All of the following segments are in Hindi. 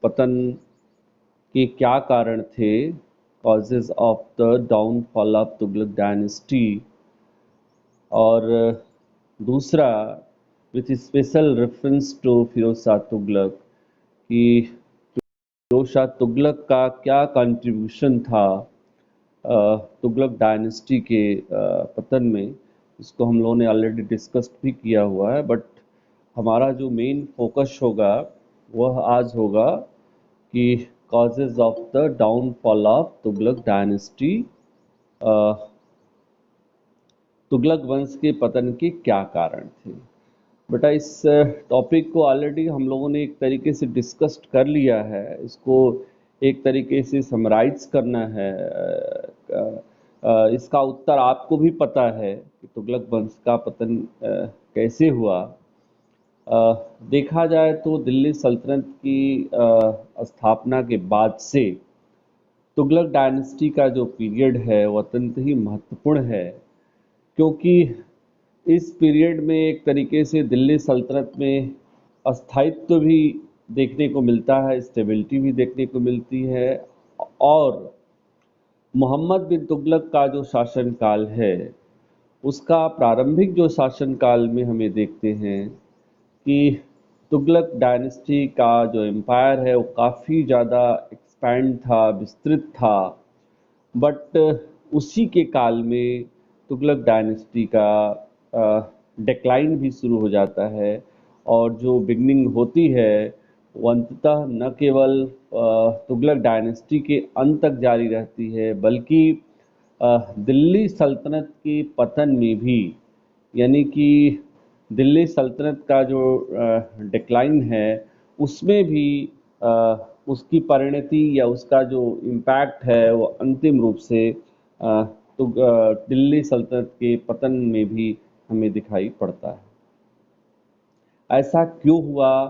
पतन के क्या कारण थे, causes of the downfall of Tughlaq dynasty, और दूसरा with special reference to Firoz Shah Tughlaq कि फिरोज शाह तुगलक का क्या कंट्रीब्यूशन था तुगलक डायनेस्टी के पतन में। इसको हम लोगों ने ऑलरेडी डिस्कस भी किया हुआ है, बट हमारा जो मेन फोकस होगा वह आज होगा कि causes of the downfall of Tughlaq dynasty, Tughlaq वंश के पतन के क्या कारण थे। बेटा इस टॉपिक को ऑलरेडी हम लोगों ने एक तरीके से डिस्कस कर लिया है, इसको एक तरीके से समराइज करना है। इसका उत्तर आपको भी पता है कि तुगलक वंश का पतन कैसे हुआ। देखा जाए तो दिल्ली सल्तनत की स्थापना के बाद से तुगलक डायनेस्टी का जो पीरियड है वो अत्यंत ही महत्वपूर्ण है, क्योंकि इस पीरियड में एक तरीके से दिल्ली सल्तनत में अस्थायित्व भी देखने को मिलता है, स्टेबिलिटी भी देखने को मिलती है। और मोहम्मद बिन तुगलक का जो शासनकाल है उसका प्रारंभिक जो शासनकाल में हमें देखते हैं कि तुगलक डायनेस्टी का जो एम्पायर है वो काफ़ी ज़्यादा एक्सपैंड था, विस्तृत था। बट उसी के काल में तुगलक डायनेस्टी का डिक्लाइन भी शुरू हो जाता है, और जो बिगनिंग होती है वो अंततः न केवल तुगलक डायनेस्टी के अंत तक जारी रहती है, बल्कि दिल्ली सल्तनत के पतन में भी, यानी कि दिल्ली सल्तनत का जो डिक्लाइन है उसमें भी उसकी परिणति या उसका जो इम्पैक्ट है वो अंतिम रूप से तो दिल्ली सल्तनत के पतन में भी हमें दिखाई पड़ता है। ऐसा क्यों हुआ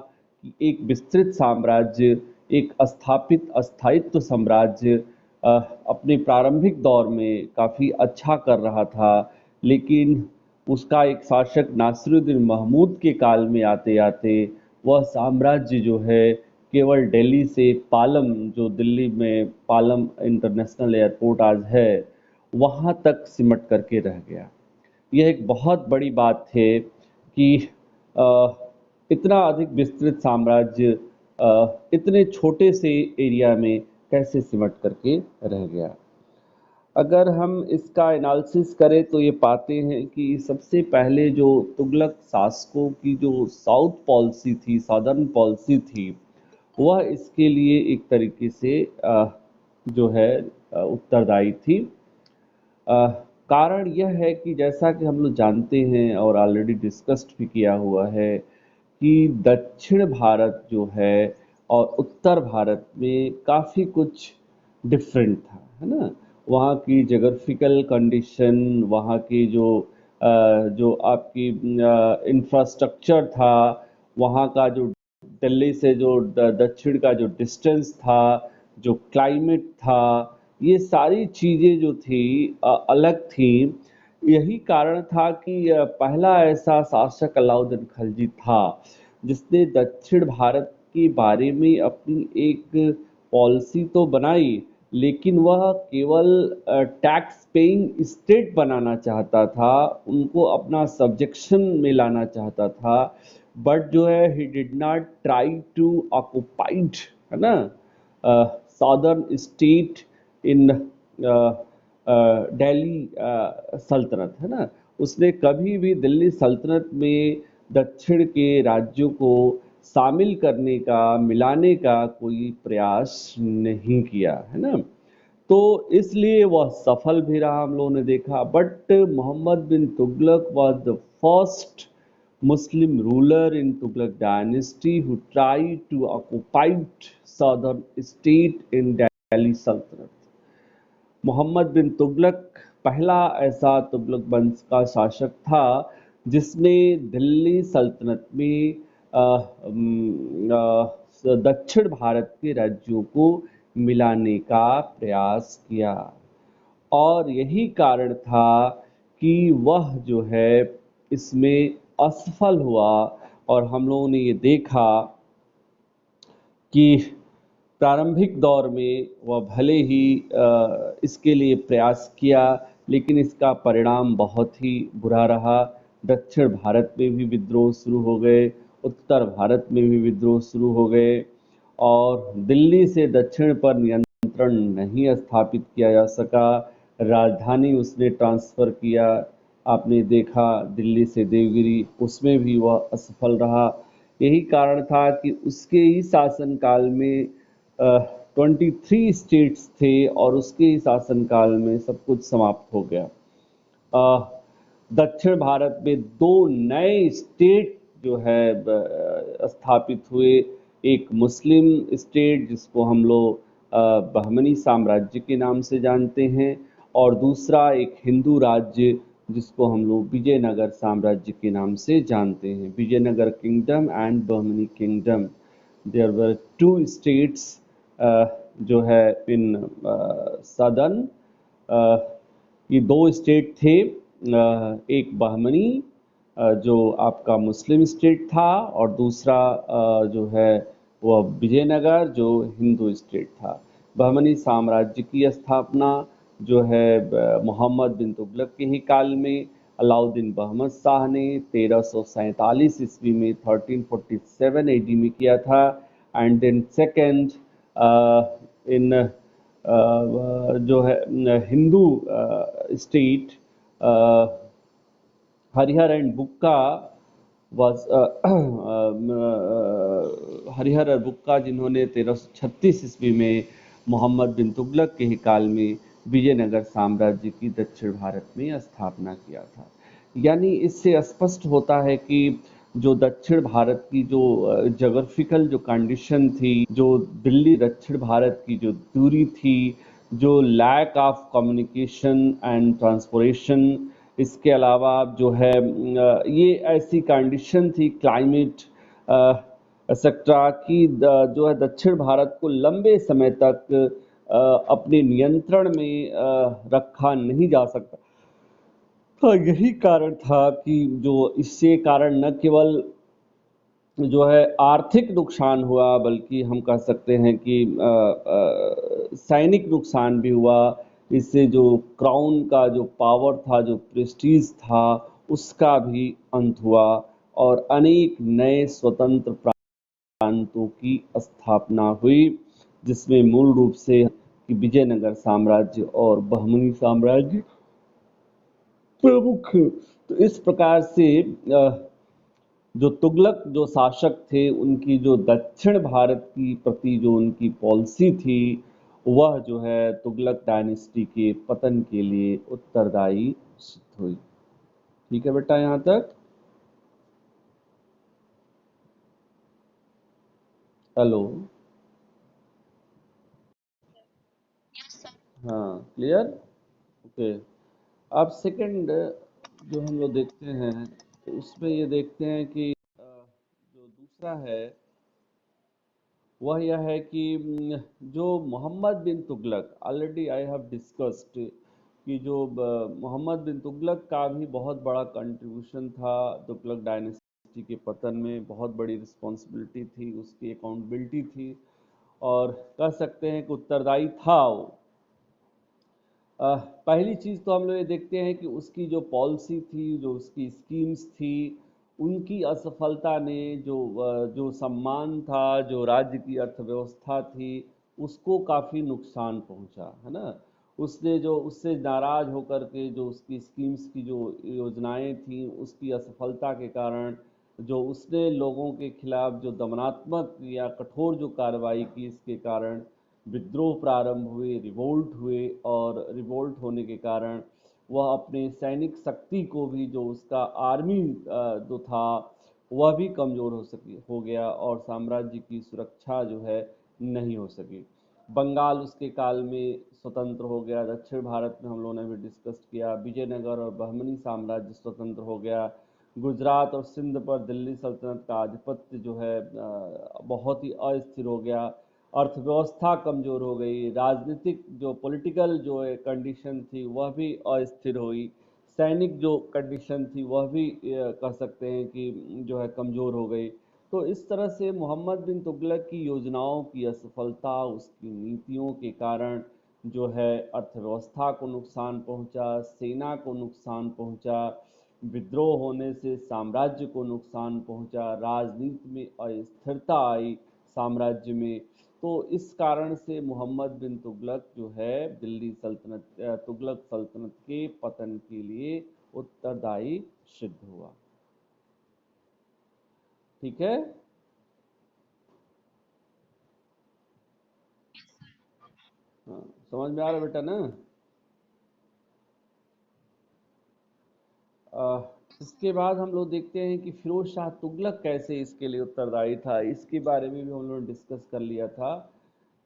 कि एक विस्तृत साम्राज्य, एक अस्थायित्व साम्राज्य अपने प्रारंभिक दौर में काफ़ी अच्छा कर रहा था, लेकिन उसका एक शासक नासिरुद्दीन महमूद के काल में आते आते वह साम्राज्य जो है केवल दिल्ली से पालम, जो दिल्ली में पालम इंटरनेशनल एयरपोर्ट आज है, वहाँ तक सिमट करके रह गया। यह एक बहुत बड़ी बात है कि इतना अधिक विस्तृत साम्राज्य इतने छोटे से एरिया में कैसे सिमट करके रह गया। अगर हम इसका एनालिसिस करें तो ये पाते हैं कि सबसे पहले जो तुगलक शासकों की जो साउथ पॉलिसी थी, सादर्न पॉलिसी थी, वह इसके लिए एक तरीके से जो है उत्तरदायी थी। कारण यह है कि जैसा कि हम लोग जानते हैं और ऑलरेडी डिस्कस्ड भी किया हुआ है कि दक्षिण भारत जो है और उत्तर भारत में काफ़ी कुछ डिफरेंट था, है ना। वहाँ की जोग्राफिकल कंडीशन, वहाँ की जो आपकी इंफ्रास्ट्रक्चर था, वहाँ का जो दिल्ली से जो दक्षिण का जो डिस्टेंस था, जो क्लाइमेट था, ये सारी चीज़ें जो थी अलग थी। यही कारण था कि पहला ऐसा शासक अलाउद्दीन खिलजी था जिसने दक्षिण भारत के बारे में अपनी एक पॉलिसी तो बनाई, लेकिन वह केवल टैक्स पेइंग स्टेट बनाना चाहता था, उनको अपना सब्जेक्शन में लाना चाहता था। बट जो है he did not try to occupied, है ना, साउदर्न स्टेट इन दिल्ली सल्तनत, है ना। उसने कभी भी दिल्ली सल्तनत में दक्षिण के राज्यों को शामिल करने का, मिलाने का कोई प्रयास नहीं किया, है ना। तो इसलिए वह सफल भी रहा, हम लोगों ने देखा। But Mohammad bin Tughlaq was the first Muslim ruler in Tughlaq dynasty who tried to occupy southern state in Delhi Sultanate. Mohammad bin Tughlaq पहला ऐसा तुगलक वंश का शासक था जिसने दिल्ली सल्तनत में दक्षिण भारत के राज्यों को मिलाने का प्रयास किया, और यही कारण था कि वह जो है इसमें असफल हुआ। और हम लोगों ने ये देखा कि प्रारंभिक दौर में वह भले ही इसके लिए प्रयास किया, लेकिन इसका परिणाम बहुत ही बुरा रहा। दक्षिण भारत में भी विद्रोह शुरू हो गए, उत्तर भारत में भी विद्रोह शुरू हो गए और दिल्ली से दक्षिण पर नियंत्रण नहीं स्थापित किया जा सका। राजधानी उसने ट्रांसफ़र किया, आपने देखा दिल्ली से देवगिरी, उसमें भी वह असफल रहा। यही कारण था कि उसके ही शासनकाल में 23 स्टेट्स थे और उसके ही शासनकाल में सब कुछ समाप्त हो गया। दक्षिण भारत में दो नए स्टेट जो है स्थापित हुए। एक मुस्लिम स्टेट जिसको हम लोग बहमनी साम्राज्य के नाम से जानते हैं और दूसरा एक हिंदू राज्य जिसको हम लोग विजयनगर साम्राज्य के नाम से जानते हैं। Vijayanagara kingdom and Bahmani kingdom, there were two states जो है इन सदर्न। ये दो स्टेट थे, एक बहमनी जो आपका मुस्लिम स्टेट था और दूसरा जो है वह विजयनगर जो हिंदू स्टेट था। बहमनी साम्राज्य की स्थापना जो है मोहम्मद बिन तुगलक के ही काल में अलाउद्दीन बहमद शाह ने 1347 ईस्वी में 1347 एडी में किया था। एंड देन सेकेंड इन जो है Hindu state Harihar and Bukka was Harihar और बुक्का जिन्होंने 1336 ईस्वी में मोहम्मद बिन तुगलक के ही काल में विजयनगर साम्राज्य की दक्षिण भारत में स्थापना किया था। यानी इससे स्पष्ट होता है कि जो दक्षिण भारत की जो जोग्राफिकल जो कंडीशन थी, जो दिल्ली दक्षिण भारत की जो दूरी थी, जो lack of communication and transportation, इसके अलावा जो है ये ऐसी कंडीशन थी क्लाइमेट एक्सेट्रा की जो है दक्षिण भारत को लंबे समय तक अपने नियंत्रण में रखा नहीं जा सकता। तो यही कारण था कि जो इससे कारण न केवल जो है आर्थिक नुकसान हुआ, बल्कि हम कह सकते हैं कि सैनिक नुकसान भी हुआ। इससे जो क्राउन का जो पावर था, जो प्रेस्टीज था, उसका भी अंत हुआ और अनेक नए स्वतंत्र प्रांतों की स्थापना हुई, जिसमें मूल रूप से विजयनगर साम्राज्य और बहमनी साम्राज्य प्रमुख। तो इस प्रकार से जो तुगलक जो शासक थे, उनकी जो दक्षिण भारत की प्रति जो उनकी पॉलिसी थी, वह जो है तुगलक डायनेस्टी के पतन के लिए उत्तरदायी सिद्ध हुई। ठीक है बेटा, यहाँ तक? हेलो, हाँ, क्लियर? ओके। अब सेकंड जो हम लोग देखते हैं, तो उसमें ये देखते हैं कि जो दूसरा है वह यह है कि जो Mohammad bin Tughlaq, already I have discussed कि जो मोहम्मद बिन तुगलक का भी बहुत बड़ा कंट्रीब्यूशन था तुगलक डायनेस्टी के पतन में। बहुत बड़ी रिस्पॉन्सिबिलिटी थी, उसकी अकाउंटेबिलिटी थी और कह सकते हैं कि उत्तरदायी था वो। पहली चीज़ तो हम लोग ये देखते हैं कि उसकी जो पॉलिसी थी, जो उसकी स्कीम्स थी, उनकी असफलता ने जो सम्मान था, जो राज्य की अर्थव्यवस्था थी, उसको काफ़ी नुकसान पहुंचा, है ना। उसने जो उससे नाराज होकर के जो उसकी स्कीम्स की जो योजनाएं थी, उसकी असफलता के कारण जो उसने लोगों के खिलाफ जो दमनात्मक या कठोर जो कार्रवाई की, इसके कारण विद्रोह प्रारंभ हुए, रिवोल्ट हुए और रिवोल्ट होने के कारण वह अपने सैनिक शक्ति को भी, जो उसका आर्मी जो था, वह भी कमज़ोर हो गया और साम्राज्य की सुरक्षा जो है नहीं हो सकी। बंगाल उसके काल में स्वतंत्र हो गया। दक्षिण भारत में हम लोगों ने भी डिस्कस किया, विजयनगर और बहमनी साम्राज्य स्वतंत्र हो गया। गुजरात और सिंध पर दिल्ली सल्तनत का आधिपत्य जो है बहुत ही अस्थिर हो गया। अर्थव्यवस्था कमज़ोर हो गई, राजनीतिक जो पॉलिटिकल जो कंडीशन थी वह भी अस्थिर हुई, सैनिक जो कंडीशन थी वह भी कह सकते हैं कि जो है कमज़ोर हो गई। तो इस तरह से मोहम्मद बिन तुगलक की योजनाओं की असफलता, उसकी नीतियों के कारण जो है अर्थव्यवस्था को नुकसान पहुंचा, सेना को नुकसान पहुंचा, विद्रोह होने से साम्राज्य को नुकसान पहुंचा, राजनीति में अस्थिरता आई साम्राज्य में। तो इस कारण से मोहम्मद बिन तुगलक जो है दिल्ली सल्तनत, तुगलक सल्तनत के पतन के लिए उत्तरदायी सिद्ध हुआ। ठीक है। हाँ, समझ में आ रहा है बेटा ना। अ, इसके बाद हम लोग देखते हैं कि फिरोज शाह तुगलक कैसे इसके लिए उत्तरदायी था। इसके बारे में भी हम लोगों ने डिस्कस कर लिया था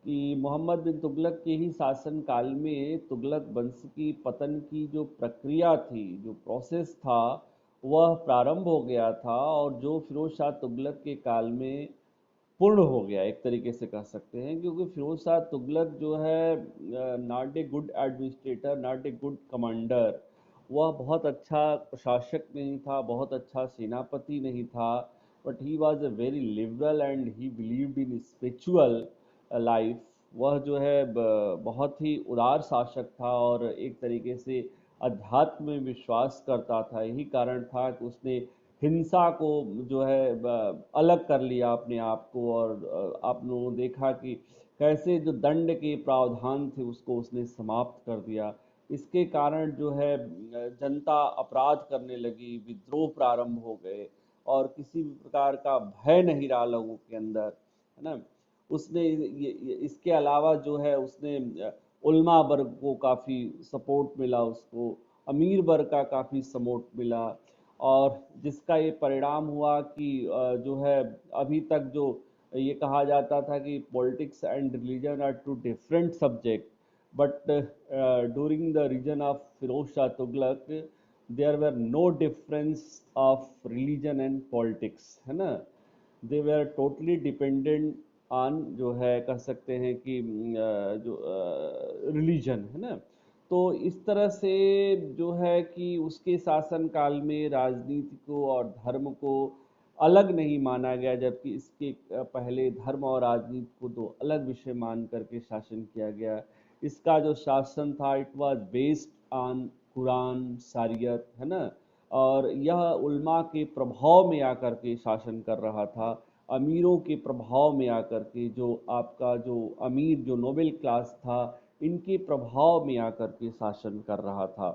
कि मोहम्मद बिन तुगलक के ही शासन काल में तुगलक वंश की पतन की जो प्रक्रिया थी, जो प्रोसेस था, वह प्रारंभ हो गया था, और जो फिरोज शाह तुगलक के काल में पूर्ण हो गया, एक तरीके से कह सकते हैं। क्योंकि फिरोज शाह तुगलक जो है not a good administrator, not a good commander, वह बहुत अच्छा प्रशासक नहीं था, बहुत अच्छा सेनापति नहीं था, but he was a very liberal and he believed in spiritual life. वह जो है बहुत ही उदार शासक था और एक तरीके से अध्यात्म में विश्वास करता था। यही कारण था कि उसने हिंसा को जो है अलग कर लिया अपने आप को, और आप लोगों ने देखा कि कैसे जो दंड के प्रावधान थे उसको उसने समाप्त कर दिया। इसके कारण जो है जनता अपराध करने लगी, विद्रोह प्रारंभ हो गए, और किसी भी प्रकार का भय नहीं रहा लोगों के अंदर, है ना। उसने इसके अलावा जो है उसने उल्मा वर्ग को काफ़ी सपोर्ट मिला, उसको अमीर वर्ग का काफ़ी सपोर्ट मिला, और जिसका ये परिणाम हुआ कि जो है अभी तक जो ये कहा जाता था कि politics and religion are two different subject, but during the region of Firoz Shah Tughlaq there were no difference of religion and politics, है ना। दे वर टोटली डिपेंडेंट ऑन, जो है कह सकते हैं कि जो रिलीजन है ना। तो इस तरह से जो है कि उसके शासन काल में राजनीति को और धर्म को अलग नहीं माना गया, जबकि इसके पहले धर्म और राजनीति को दो अलग विषय मान करके शासन किया गया। इसका जो शासन था it was based on Quran शरीयत, है ना। और यह उल्मा के प्रभाव में आकर के शासन कर रहा था, अमीरों के प्रभाव में आकर के, जो आपका जो अमीर जो नोबेल क्लास था, इनके प्रभाव में आकर के शासन कर रहा था,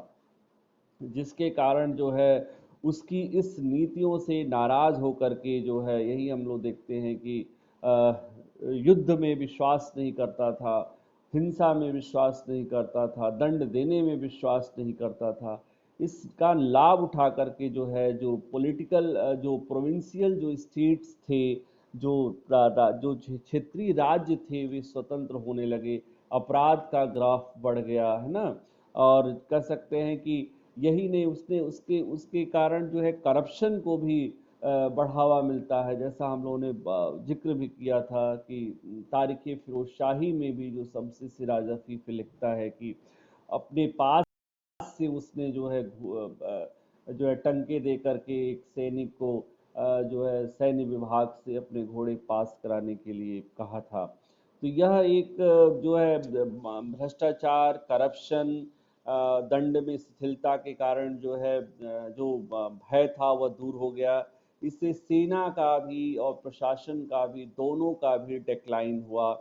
जिसके कारण जो है उसकी इस नीतियों से नाराज होकर के जो है, यही हम लोग देखते हैं कि युद्ध में विश्वास नहीं करता था, हिंसा में विश्वास नहीं करता था, दंड देने में विश्वास नहीं करता था। इसका लाभ उठा करके जो है जो पॉलिटिकल जो प्रोविंशियल जो स्टेट्स थे, जो जो क्षेत्रीय राज्य थे, वे स्वतंत्र होने लगे, अपराध का ग्राफ बढ़ गया, है ना। और कह सकते हैं कि यही नहीं, उसने उसके उसके कारण जो है करप्शन को भी बढ़ावा मिलता है। जैसा हम लोगों ने जिक्र भी किया था कि तारीख फिरोज शाही में भी जो शमसी सिराज अफीफ लिखता है कि अपने पास से उसने जो है टंके दे करके एक सैनिक को जो है सैन्य विभाग से अपने घोड़े पास कराने के लिए कहा था। तो यह एक जो है भ्रष्टाचार, करप्शन, दंड में शिथिलता के कारण जो है जो भय था वह दूर हो गया। इससे सेना का भी और प्रशासन का भी, दोनों का भी डिक्लाइन हुआ।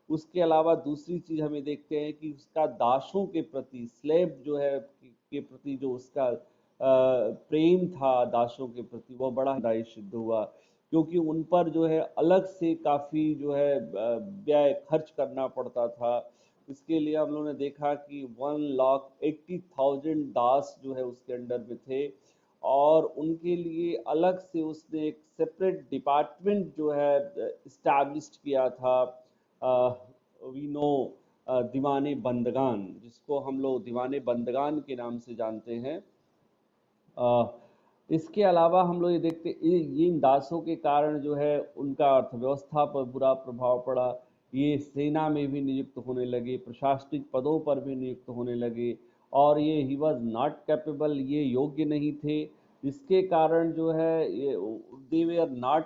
उसके अलावा दूसरी चीज हमें देखते हैं कि उसका दासों के प्रति, स्लेव जो है के प्रति जो उसका प्रेम था दासों के प्रति, वह बड़ा दायी सिद्ध हुआ, क्योंकि उन पर जो है अलग से काफी जो है व्यय खर्च करना पड़ता था। इसके लिए हम लोगों ने देखा कि 1,80,000 दास जो है उसके अंडर में थे, और उनके लिए अलग से उसने एक सेपरेट डिपार्टमेंट जो है इस्टेब्लिश किया था। वी नो दीवाने बंदगान, जिसको हम लोग दीवाने बंदगान के नाम से जानते हैं। इसके अलावा हम लोग ये देखते, ये इन दासों के कारण जो है उनका अर्थव्यवस्था पर बुरा प्रभाव पड़ा। ये सेना में भी नियुक्त होने लगे, प्रशासनिक पदों पर भी नियुक्त होने लगे, और ये ही वॉज नॉट कैपेबल, ये योग्य नहीं थे। इसके कारण जो है ये दे वे आर नॉट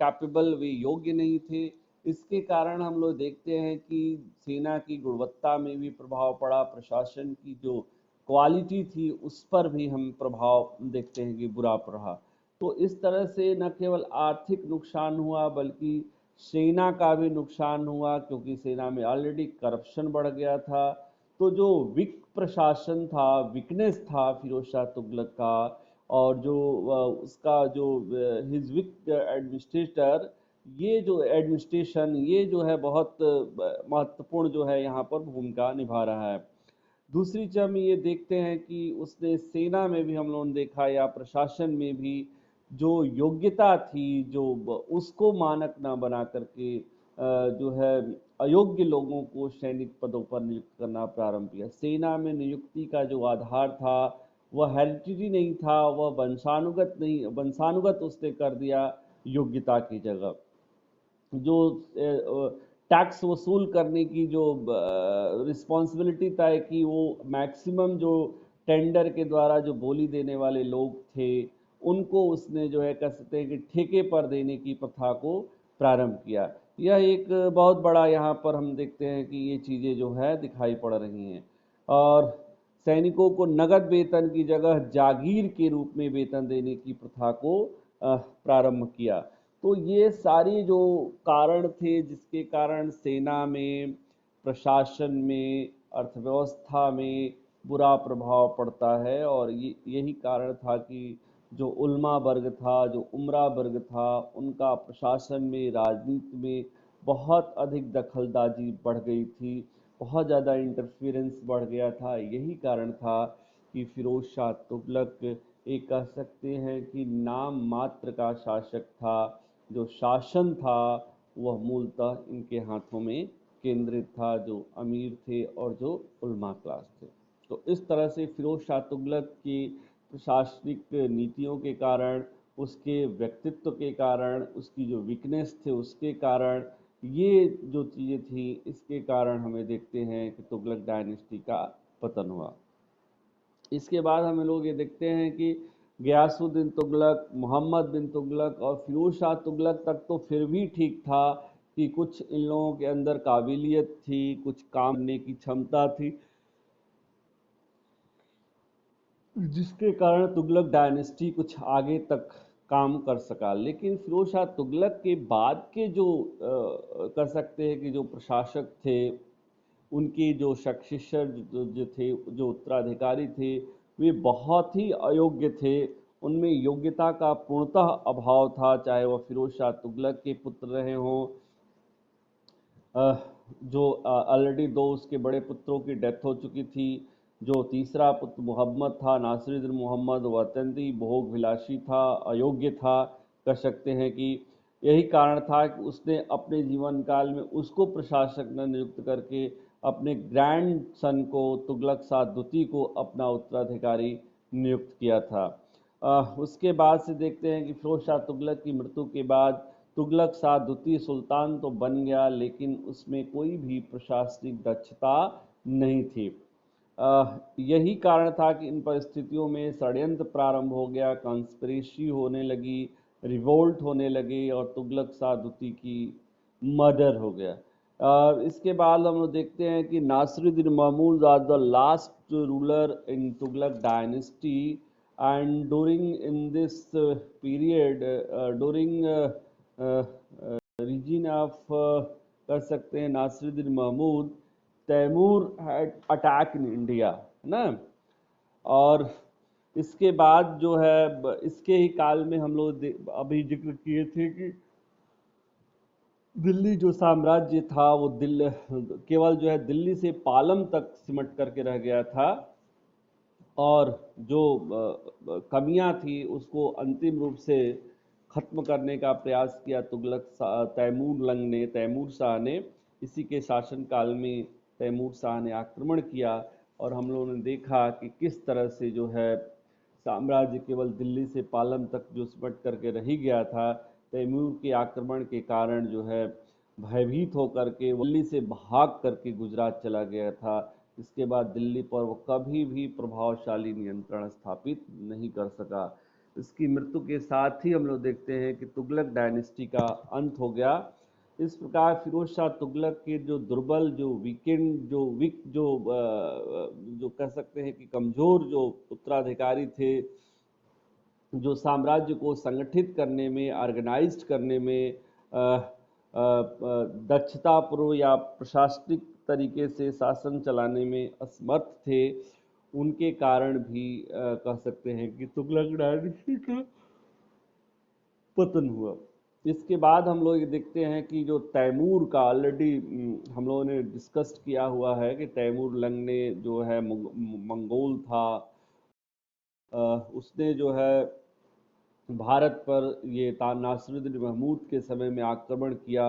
कैपेबल, वे योग्य नहीं थे। इसके कारण हम लोग देखते हैं कि सेना की गुणवत्ता में भी प्रभाव पड़ा, प्रशासन की जो क्वालिटी थी उस पर भी हम प्रभाव देखते हैं कि बुरा पड़ा। तो इस तरह से न केवल आर्थिक नुकसान हुआ बल्कि सेना का भी नुकसान हुआ, क्योंकि सेना में ऑलरेडी करप्शन बढ़ गया था। तो जो वीक प्रशासन था, वीकनेस था फिरोज शाह तुगलक का, और जो उसका जो हिज वीक एडमिनिस्ट्रेटर, ये जो एडमिनिस्ट्रेशन, ये जो है बहुत महत्वपूर्ण जो है यहाँ पर भूमिका निभा रहा है। दूसरी चीज हम ये देखते हैं कि उसने सेना में भी हम लोगों ने देखा, या प्रशासन में भी जो योग्यता थी, जो उसको मानक ना बना करके जो है अयोग्य लोगों को सैनिक पदों पर नियुक्त करना प्रारंभ किया। सेना में नियुक्ति का जो आधार था वह हेरिडिटी नहीं था, वह वंशानुगत नहीं, वंशानुगत उसने कर दिया योग्यता की जगह। जो टैक्स वसूल करने की जो रिस्पॉन्सिबिलिटी तय की, वो मैक्सिमम जो टेंडर के द्वारा जो बोली देने वाले लोग थे उनको उसने जो है कह सकते हैं कि ठेके पर देने की प्रथा को प्रारंभ किया। यह एक बहुत बड़ा यहाँ पर हम देखते हैं कि ये चीज़ें जो है दिखाई पड़ रही हैं। और सैनिकों को नगद वेतन की जगह जागीर के रूप में वेतन देने की प्रथा को प्रारंभ किया। तो ये सारी जो कारण थे जिसके कारण सेना में, प्रशासन में, अर्थव्यवस्था में बुरा प्रभाव पड़ता है, और यही कारण था कि जो उल्मा वर्ग था, जो उमरा वर्ग था, उनका प्रशासन में, राजनीति में बहुत अधिक दखलंदाजी बढ़ गई थी, बहुत ज़्यादा इंटरफेरेंस बढ़ गया था। यही कारण था कि फिरोज शाह तुगलक एक कह सकते हैं कि नाम मात्र का शासक था। जो शासन था वह मूलतः इनके हाथों में केंद्रित था, जो अमीर थे और जो उल्मा क्लास थे। तो इस तरह से फिरोज शाह तुगलक की प्रशासनिक नीतियों के कारण, उसके व्यक्तित्व के कारण, उसकी जो वीकनेस थे उसके कारण, ये जो चीज़ें थी इसके कारण हमें देखते हैं कि तुगलक डायनेस्टी का पतन हुआ। इसके बाद हम लोग ये देखते हैं कि गयासुद्दीन तुगलक, मोहम्मद बिन तुगलक और फिरोज शाह तुगलक तक तो फिर भी ठीक था कि कुछ इन लोगों के अंदर काबिलियत थी, कुछ काम करने की क्षमता थी, जिसके कारण तुगलक डायनेस्टी कुछ आगे तक काम कर सका। लेकिन फिरोज शाह तुगलक के बाद के जो कह सकते हैं कि जो प्रशासक थे, उनके जो सक्सेसर जो थे, जो उत्तराधिकारी थे, वे बहुत ही अयोग्य थे। उनमें योग्यता का पूर्णतः अभाव था, चाहे वह फिरोज शाह तुगलक के पुत्र रहे हों, जो ऑलरेडी दो उसके बड़े पुत्रों की डेथ हो चुकी थी। जो तीसरा पुत्र मोहम्मद था, नासिरुद्दीन मोहम्मद, वह अत्यंत ही भोग विलासी था, अयोग्य था। कह सकते हैं कि यही कारण था कि उसने अपने जीवन काल में उसको प्रशासक न नियुक्त करके अपने ग्रैंड सन को, तुगलक शाह द्वितीय को अपना उत्तराधिकारी नियुक्त किया था। उसके बाद से देखते हैं कि फिरोज शाह तुगलक की मृत्यु के बाद तुगलक शाह द्वितीय सुल्तान तो बन गया, लेकिन उसमें कोई भी प्रशासनिक दक्षता नहीं थी। यही कारण था कि इन परिस्थितियों में षड्यंत्र प्रारंभ हो गया, कॉन्स्पिरेसी होने लगी, रिवोल्ट होने लगे और तुगलक शाह द्वितीय की मर्डर हो गया। इसके बाद हम लोग देखते हैं कि Nasiruddin Mahmud was the last ruler in Tughlaq dynasty, and during in this period, during region of कर सकते हैं Nasiruddin Mahmud, Timur had attack in India, है ना। और इसके बाद जो है इसके ही काल में हम लोग अभी जिक्र किए थे कि दिल्ली जो साम्राज्य था वो केवल जो है दिल्ली से पालम तक सिमट करके रह गया था, और जो कमियां थी उसको अंतिम रूप से खत्म करने का प्रयास किया तुगलक तैमूर लंग ने, तैमूर शाह ने। इसी के शासनकाल में तैमूर शाह ने आक्रमण किया, और हम लोगों ने देखा कि किस तरह से जो है साम्राज्य केवल दिल्ली से पालम तक जो सिमट करके रह गया था, तैमूर के आक्रमण के कारण जो है भयभीत होकर के दिल्ली से भाग करके गुजरात चला गया था। इसके बाद दिल्ली पर वो कभी भी प्रभावशाली नियंत्रण स्थापित नहीं कर सका। इसकी मृत्यु के साथ ही हम लोग देखते हैं कि तुगलक डायनेस्टी का अंत हो गया। इस प्रकार फिरोज शाह तुगलक के जो दुर्बल, जो वीकेंड, जो वीक, जो कह सकते हैं कि कमजोर जो उत्तराधिकारी थे, जो साम्राज्य को संगठित करने में, ऑर्गेनाइज्ड करने में दक्षतापूर्वक या प्रशासनिक तरीके से शासन चलाने में असमर्थ थे, उनके कारण भी कह सकते हैं कि तुगलक डायनेस्टी का पतन हुआ। इसके बाद हम लोग ये देखते हैं कि जो तैमूर का ऑलरेडी हम लोगों ने डिस्कस किया हुआ है कि तैमूर लंग ने जो है मंगोल था, उसने जो है भारत पर ये नासिरुद्दीन महमूद के समय में आक्रमण किया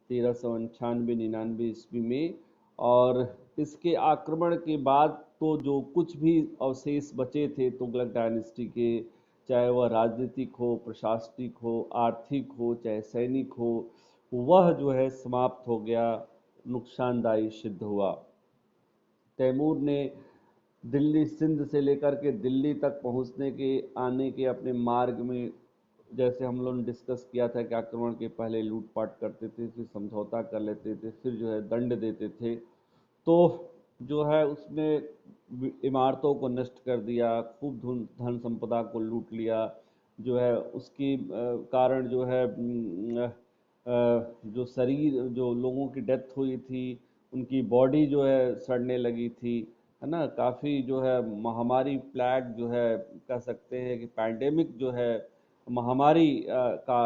1398-99 ईस्वी में। और इसके आक्रमण के बाद तो जो कुछ भी अवशेष बचे थे तुगलक डायनेस्टी के, चाहे वह राजनीतिक हो, प्रशासनिक हो, आर्थिक हो, चाहे सैनिक हो, वह जो है समाप्त हो गया, नुकसानदायी सिद्ध हुआ। तैमूर ने दिल्ली, सिंध से लेकर के दिल्ली तक पहुंचने के, आने के अपने मार्ग में, जैसे हम लोगों ने डिस्कस किया था कि आक्रमण के पहले लूटपाट करते थे, फिर समझौता कर लेते थे, फिर जो है दंड देते थे, तो जो है उसने इमारतों को नष्ट कर दिया, खूब धन संपदा को लूट लिया, जो है उसकी कारण जो है जो शरीर, जो लोगों की डेथ हुई थी, उनकी बॉडी जो है सड़ने लगी थी, है ना। काफ़ी जो है महामारी, प्लेग जो है कह सकते हैं कि पैंडेमिक जो है महामारी का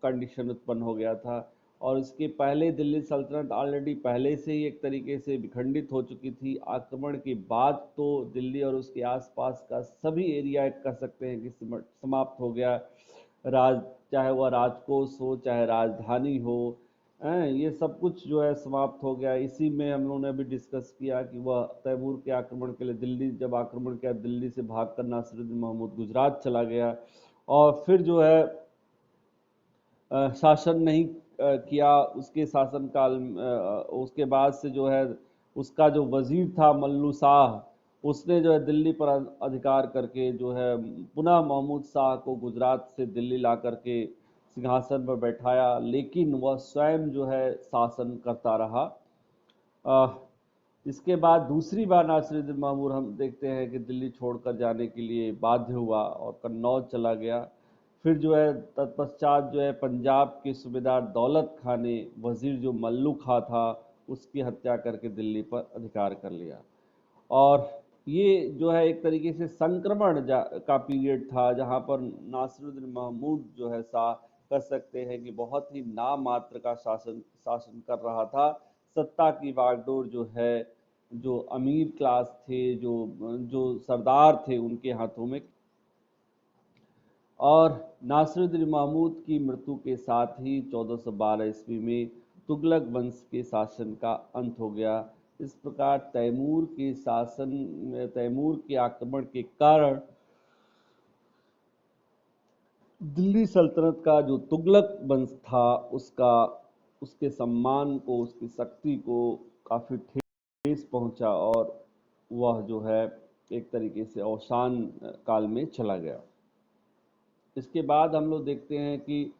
कंडीशन उत्पन्न हो गया था। और इसके पहले दिल्ली सल्तनत ऑलरेडी पहले से ही एक तरीके से विखंडित हो चुकी थी। आक्रमण के बाद तो दिल्ली और उसके आसपास का सभी एरिया कह सकते हैं कि समाप्त हो गया। राज चाहे वह राजकोष हो, चाहे राजधानी हो, ये सब कुछ जो है समाप्त हो गया। इसी में हम लोगों ने अभी डिस्कस किया कि वह तैमूर के आक्रमण के लिए दिल्ली जब आक्रमण किया, दिल्ली से भागकर नासिरुद्दीन महमूद गुजरात चला गया और फिर जो है शासन नहीं किया। उसके शासनकाल, उसके बाद से जो है उसका जो वजीर था मल्लू शाह, उसने जो है दिल्ली पर अधिकार करके जो है पुनः महमूद शाह को गुजरात से दिल्ली ला करके सिंहासन पर बैठाया, लेकिन वह स्वयं जो है शासन करता रहा। इसके बाद दूसरी बार नासिरुद्दीन महमूद हम देखते हैं कि दिल्ली छोड़कर जाने के लिए बाध्य हुआ और कन्नौज चला गया। फिर जो है तत्पश्चात जो है पंजाब के सूबेदार दौलत खां ने वजीर जो मल्लू खां था उसकी हत्या करके दिल्ली पर अधिकार कर लिया। और ये जो है एक तरीके से संक्रमण का पीरियड था, जहां पर नासिरुद्दीन महमूद जो है कर सकते हैं कि बहुत ही नाम मात्र का शासन शासन कर रहा था। सत्ता की बागडोर जो है, जो अमीर क्लास थे, जो जो सरदार थे, उनके हाथों में। और नासिरुद्दीन महमूद की मृत्यु के साथ ही 1412 ईस्वी में तुगलक वंश के शासन का अंत हो गया। इस प्रकार तैमूर के आक्रमण के कारण दिल्ली सल्तनत का जो तुगलक वंश था, उसके सम्मान को, उसकी शक्ति को काफी ठेस पहुंचा और वह जो है एक तरीके से अवसान काल में चला गया। इसके बाद हम लोग देखते हैं कि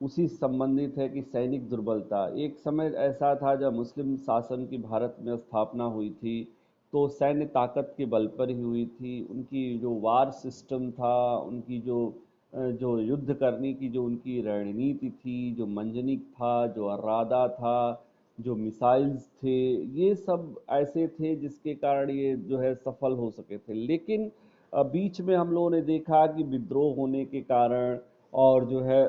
उसी संबंधित है कि सैनिक दुर्बलता। एक समय ऐसा था जब मुस्लिम शासन की भारत में स्थापना हुई थी, तो सैन्य ताकत के बल पर ही हुई थी। उनकी जो वार सिस्टम था, उनकी जो युद्ध करने की जो उनकी रणनीति थी, जो मंजनिक था, जो अर्रादा था, जो मिसाइल्स थे, ये सब ऐसे थे जिसके कारण ये जो है सफल हो सके थे। लेकिन बीच में हम लोगों ने देखा कि विद्रोह होने के कारण और जो है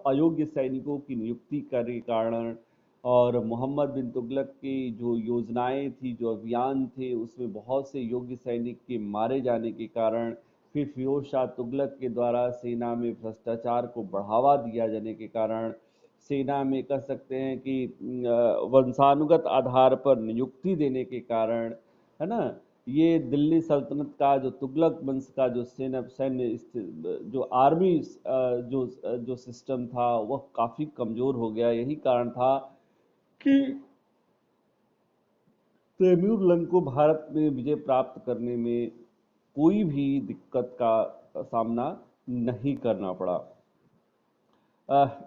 अयोग्य सैनिकों की नियुक्ति के कारण और मोहम्मद बिन तुगलक की जो योजनाएं थी, जो अभियान थे, उसमें बहुत से योग्य सैनिक के मारे जाने के कारण फिर फिरोज शाह तुगलक के द्वारा सेना में भ्रष्टाचार को बढ़ावा दिया जाने के कारण, सेना में कह सकते हैं कि वंशानुगत आधार पर नियुक्ति देने के कारण, है ना, ये दिल्ली सल्तनत का जो तुगलक वंश का जो सैन्य जो आर्मी जो सिस्टम था वह काफी कमजोर हो गया। यही कारण था कि तैमूर लंग को भारत में विजय प्राप्त करने में कोई भी दिक्कत का सामना नहीं करना पड़ा।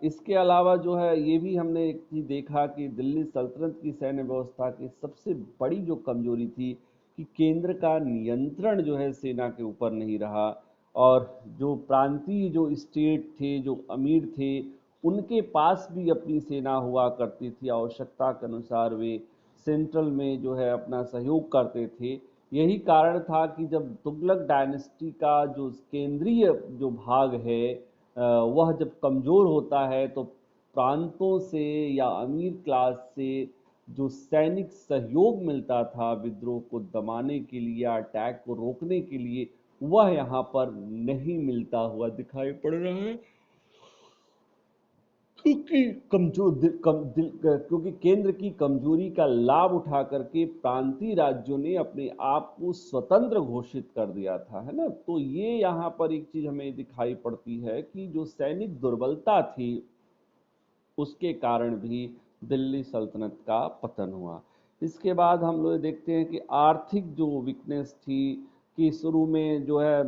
इसके अलावा जो है ये भी हमने एक चीज देखा कि दिल्ली सल्तनत की सैन्य व्यवस्था की सबसे बड़ी जो कमजोरी थी कि केंद्र का नियंत्रण जो है सेना के ऊपर नहीं रहा, और जो प्रांतीय जो स्टेट थे, जो अमीर थे, उनके पास भी अपनी सेना हुआ करती थी। आवश्यकता के अनुसार वे सेंट्रल में जो है अपना सहयोग करते थे। यही कारण था कि जब तुगलक डायनेस्टी का जो केंद्रीय जो भाग है वह जब कमज़ोर होता है तो प्रांतों से या अमीर क्लास से जो सैनिक सहयोग मिलता था विद्रोह को दमाने के लिए या अटैक को रोकने के लिए, वह यहाँ पर नहीं मिलता हुआ दिखाई पड़ रहा है। क्योंकि क्योंकि केंद्र की कमजोरी का लाभ उठा करके प्रांतीय राज्यों ने अपने आप को स्वतंत्र घोषित कर दिया था, है ना। तो ये यहाँ पर एक चीज हमें दिखाई पड़ती है कि जो सैनिक दुर्बलता थी उसके कारण भी दिल्ली सल्तनत का पतन हुआ। इसके बाद हम लोग देखते हैं कि आर्थिक जो वीकनेस थी कि शुरू में जो है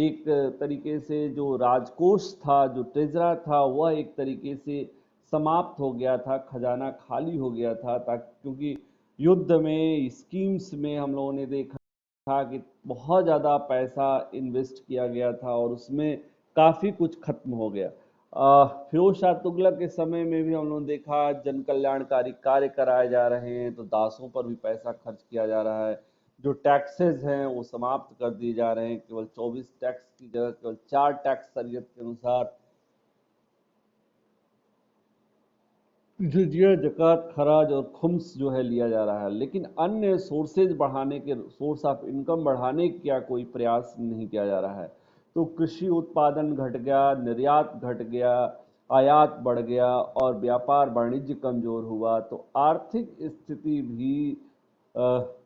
एक तरीके से जो राजकोष था, जो ट्रेजरा था, वह एक तरीके से समाप्त हो गया था, खजाना खाली हो गया था। ताकि क्योंकि युद्ध में स्कीम्स में हम लोगों ने देखा था कि बहुत ज़्यादा पैसा इन्वेस्ट किया गया था और उसमें काफ़ी कुछ खत्म हो गया। फिरोज शाह तुगलक के समय में भी हम लोगों ने देखा जन कल्याणकारी कार्य कराए जा रहे हैं तो दासों पर भी पैसा खर्च किया जा रहा है। जो टैक्सेस हैं वो समाप्त कर दिए जा रहे हैं, केवल 24 टैक्स की जगह केवल 4 टैक्स शरीयत के अनुसार जिजिया, जक़ात, खराज और खुम्स जो है लिया जा रहा है। लेकिन अन्य सोर्सेज बढ़ाने के, सोर्स ऑफ इनकम बढ़ाने का कोई प्रयास नहीं किया जा रहा है। तो कृषि उत्पादन घट गया, निर्यात घट गया, आयात बढ़ गया और व्यापार वाणिज्य कमजोर हुआ। तो आर्थिक स्थिति भी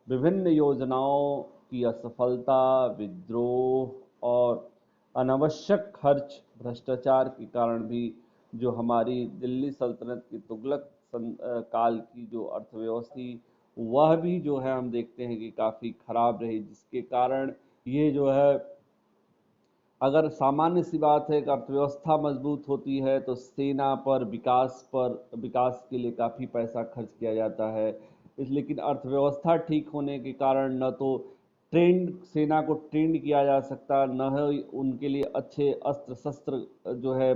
विभिन्न योजनाओं की असफलता, विद्रोह और अनावश्यक खर्च, भ्रष्टाचार के कारण भी जो हमारी दिल्ली सल्तनत की तुगलक काल की जो अर्थव्यवस्था वह भी जो है हम देखते हैं कि काफ़ी खराब रही, जिसके कारण ये जो है, अगर सामान्य सी बात है कि अर्थव्यवस्था मजबूत होती है तो सेना पर विकास के लिए काफ़ी पैसा खर्च किया जाता है। इस लेकिन अर्थव्यवस्था ठीक होने के कारण न तो सेना को ट्रेंड किया जा सकता, न ही उनके लिए अच्छे अस्त्र शस्त्र जो है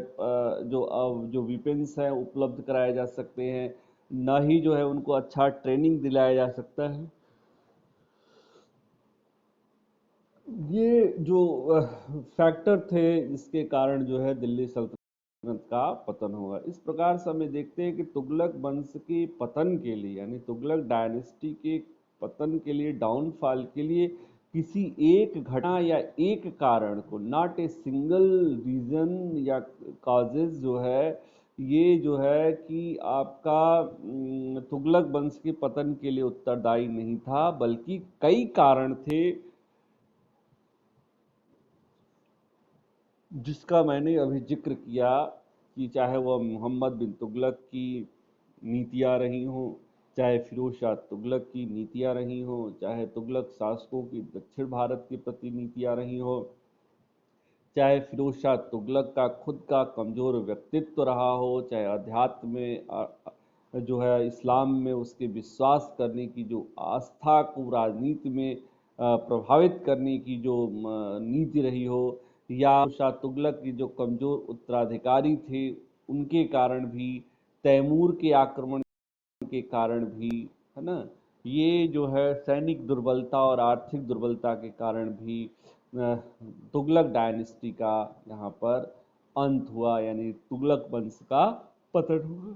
जो वेपन्स हैं उपलब्ध कराए जा सकते हैं, न ही जो है उनको अच्छा ट्रेनिंग दिलाया जा सकता है। ये जो फैक्टर थे जिसके कारण जो है दिल्ली सल्तनत का पतन हुआ। इस प्रकार से हमें देखते हैं कि तुगलक वंश के पतन के लिए, यानी तुगलक डायनेस्टी के पतन के लिए, डाउनफॉल के लिए किसी एक घटना या एक कारण को, नॉट ए सिंगल रीजन या कॉजेज जो है, ये जो है कि आपका तुगलक वंश के पतन के लिए उत्तरदायी नहीं था, बल्कि कई कारण थे जिसका मैंने अभी जिक्र किया कि चाहे वह मोहम्मद बिन तुगलक की नीतियां रही हों, चाहे फिरोज शाह तुगलक की नीतियां रही हों, चाहे तुगलक शासकों की दक्षिण भारत के प्रति नीतियां रही हों, चाहे फिरोज शाह तुगलक का खुद का कमजोर व्यक्तित्व रहा हो, चाहे अध्यात्म में जो है इस्लाम में उसके विश्वास करने की जो आस्था को राजनीति में प्रभावित करने की जो नीति रही हो, या शाह तुगलक की जो कमजोर उत्तराधिकारी थे उनके कारण भी, तैमूर के आक्रमण के कारण भी, है ना, ये जो है सैनिक दुर्बलता और आर्थिक दुर्बलता के कारण भी तुगलक डायनेस्टी का यहाँ पर अंत हुआ, यानी तुगलक वंश का पतन हुआ।